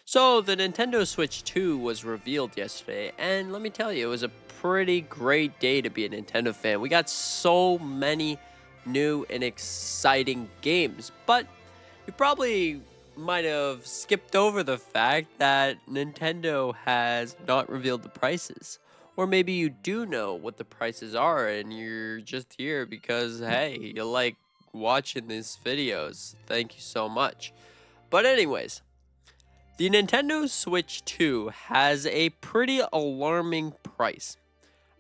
So, the Nintendo Switch 2 was revealed yesterday, and let me tell you, it was a pretty great day to be a Nintendo fan. We got so many new and exciting games, but you probably might have skipped over the fact that Nintendo has not revealed the prices. Or maybe you do know what the prices are and you're just here because, hey, you like watching these videos. Thank you so much. But, anyways. The Nintendo Switch 2 has a pretty alarming price.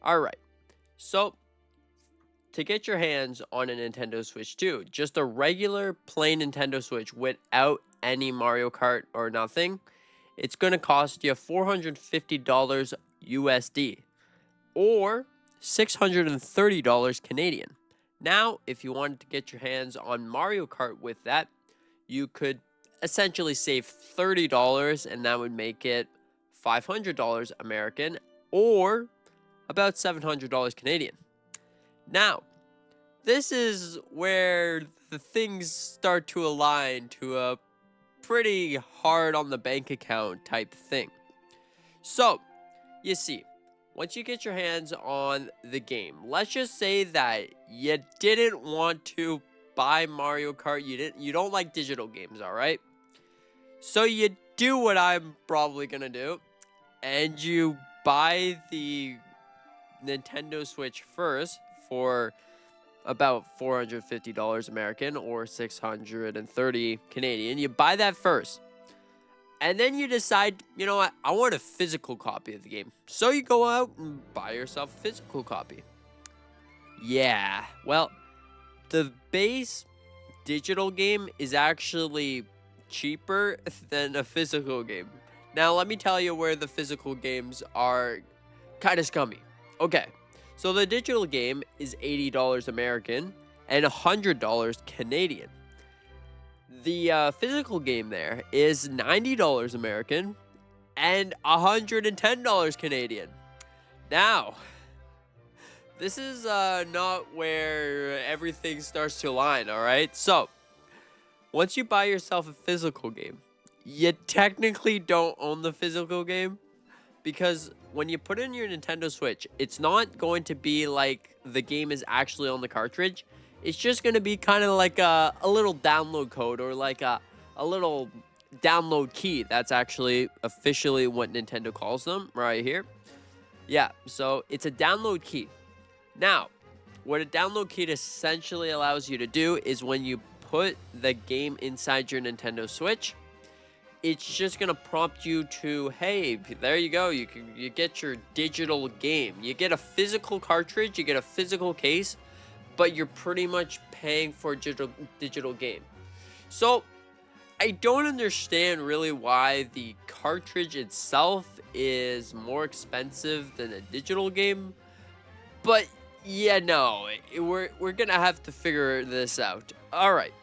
Alright, so to get your hands on a Nintendo Switch 2, just a regular plain Nintendo Switch without any Mario Kart or nothing, it's going to cost you $450 USD or $630 Canadian. Now, if you wanted to get your hands on Mario Kart with that, you could essentially save $30 and that would make it $500 American or about $700 Canadian. Now, this is where the things start to align to a pretty hard on the bank account type thing. So, you see, once you get your hands on the game, let's just say that you didn't want to buy Mario Kart, you don't like digital games, all right? So you do what I'm probably going to do and you buy the Nintendo Switch first for about $450 American or 630 Canadian. You buy that first. And then you decide, you know what, I want a physical copy of the game. So you go out and buy yourself a physical copy. Yeah, well, the base digital game is actually cheaper than a physical game. Now, let me tell you where the physical games are kind of scummy. Okay, so the digital game is $80 American and $100 Canadian. The physical game there is $90 American and $110 Canadian. Now, this is not where everything starts to align, all right? So, once you buy yourself a physical game, you technically don't own the physical game because when you put in your Nintendo Switch, it's not going to be like the game is actually on the cartridge. It's just going to be kind of like a little download code or like a little download key. That's actually officially what Nintendo calls them right here. Yeah, so it's a download key. Now, what a download key essentially allows you to do is when you put the game inside your Nintendo Switch, it's just gonna prompt you to, hey, there you go, you get your digital game. You get a physical cartridge, you get a physical case, but you're pretty much paying for a digital game. So I don't understand really why the cartridge itself is more expensive than a digital game, but yeah, no, we're gonna have to figure this out. All right.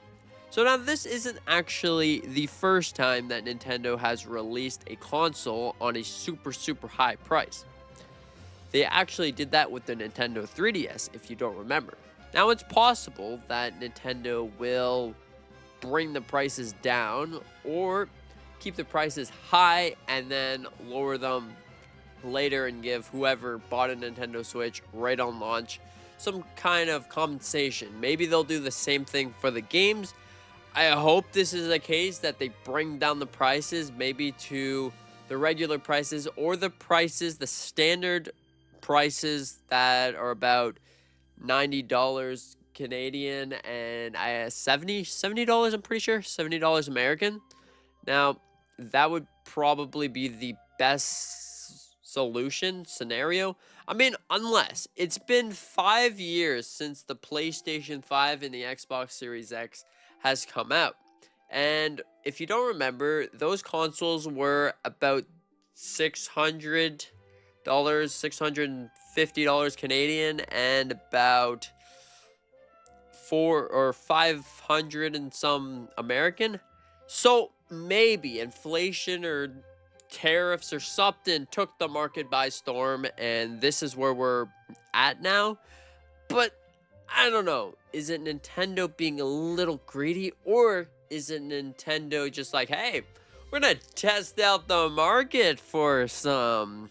So now this isn't actually the first time that Nintendo has released a console on a super high price. They actually did that with the Nintendo 3DS, if you don't remember. Now it's possible that Nintendo will bring the prices down or keep the prices high and then lower them later and give whoever bought a Nintendo Switch right on launch some kind of compensation. Maybe they'll do the same thing for the games. I hope this is the case that they bring down the prices maybe to the regular prices or the prices, the standard prices that are about $90 Canadian and $70 I'm pretty sure, $70 American. Now, that would probably be the best solution scenario. I mean, unless it's been 5 years since the PlayStation 5 and the Xbox Series X has come out. And if you don't remember, those consoles were about $650 Canadian and about 4 or 500 and some American. So maybe inflation or tariffs or something took the market by storm and this is where we're at now. But I don't know. Is it Nintendo being a little greedy or is it Nintendo just like, hey, We're gonna test out the market for some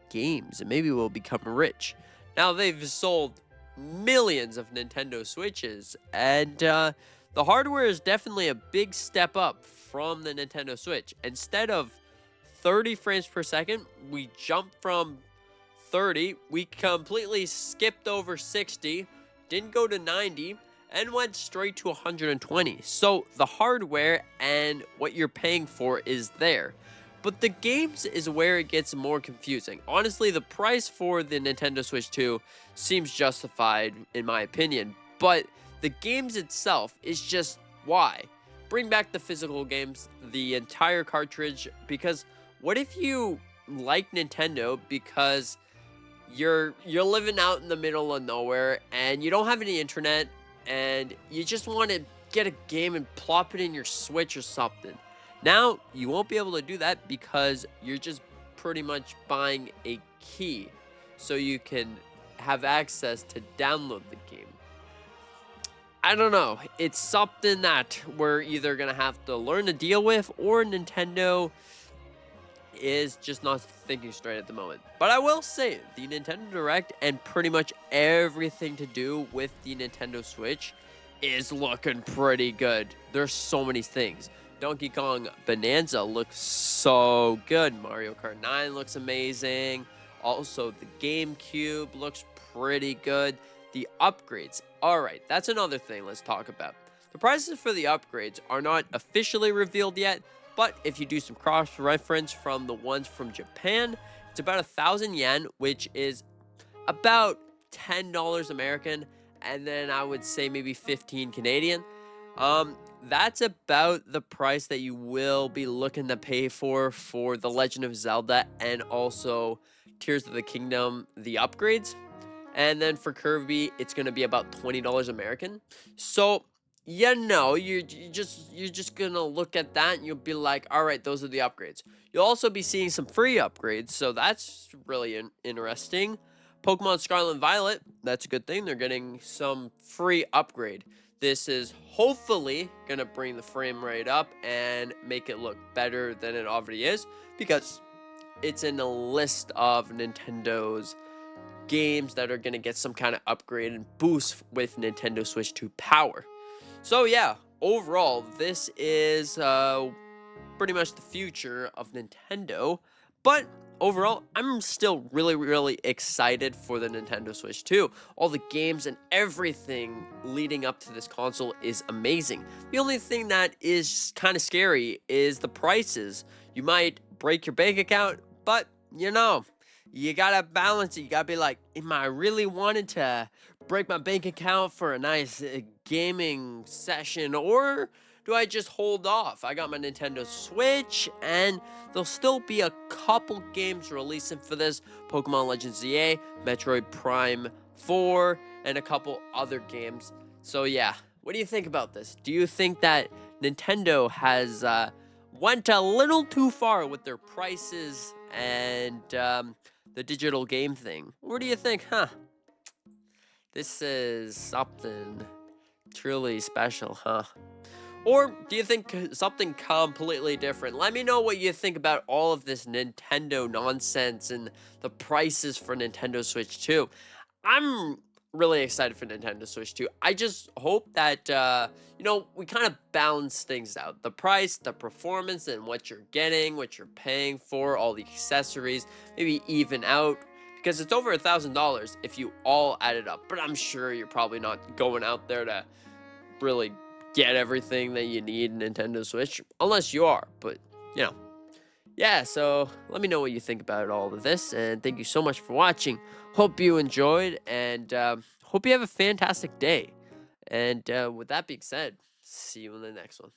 games and maybe we'll become rich. Now, they've sold millions of Nintendo Switches, and the hardware is definitely a big step up from the Nintendo Switch. Instead of 30 frames per second, we jumped from 30, we completely skipped over 60, didn't go to 90, and went straight to 120. So the hardware and what you're paying for is there. But the games is where it gets more confusing. Honestly, the price for the Nintendo Switch 2 seems justified in my opinion, but the games itself is just why? Bring back the physical games, the entire cartridge, because what if you like Nintendo because you're living out in the middle of nowhere and you don't have any internet and you just want to get a game and plop it in your Switch or something. Now, you won't be able to do that because you're just pretty much buying a key so you can have access to download the game. I don't know. It's something that we're either going to have to learn to deal with, or Nintendo is just not thinking straight at the moment. But I will say, the Nintendo Direct and pretty much everything to do with the Nintendo Switch is looking pretty good. There's so many things. Donkey Kong Bonanza looks so good. Mario Kart 9 looks amazing. Also, the GameCube looks pretty good. The upgrades. Alright, that's another thing let's talk about. The prices for the upgrades are not officially revealed yet, but if you do some cross-reference from the ones from Japan, it's about 1,000 yen, which is about $10 American, and then I would say maybe 15 Canadian. That's about the price that you will be looking to pay for The Legend of Zelda and also Tears of the Kingdom, the upgrades. And then for Kirby, it's going to be about $20 American. So, you're just going to look at that and you'll be like, all right, those are the upgrades. You'll also be seeing some free upgrades, so that's really interesting. Pokemon Scarlet and Violet, that's a good thing. They're getting some free upgrade. This is hopefully going to bring the frame rate up and make it look better than it already is, because it's in a list of Nintendo's games that are going to get some kind of upgrade and boost with Nintendo Switch 2 power. So yeah, overall, this is pretty much the future of Nintendo, but overall, I'm still really excited for the Nintendo Switch 2. All the games and everything leading up to this console is amazing. The only thing that is kind of scary is the prices. You might break your bank account, but you gotta balance it. You gotta be like, am I really wanting to break my bank account for a nice gaming session, or do I just hold off? I got my Nintendo Switch, and there'll still be a couple games releasing for this. Pokemon Legends ZA, Metroid Prime 4, and a couple other games. So yeah, what do you think about this? Do you think that Nintendo has went a little too far with their prices and the digital game thing? Or do you think, this is something truly special, Or do you think something completely different? Let me know what you think about all of this Nintendo nonsense and the prices for Nintendo Switch 2. I'm really excited for Nintendo Switch 2. I just hope that, we kind of balance things out. The price, the performance, and what you're getting, what you're paying for, all the accessories, maybe even out. Because it's over $1,000 if you all add it up. But I'm sure you're probably not going out there to really get everything that you need in Nintendo Switch. Unless you are, but, yeah, so let me know what you think about all of this, and thank you so much for watching. Hope you enjoyed, and hope you have a fantastic day. And with that being said, see you in the next one.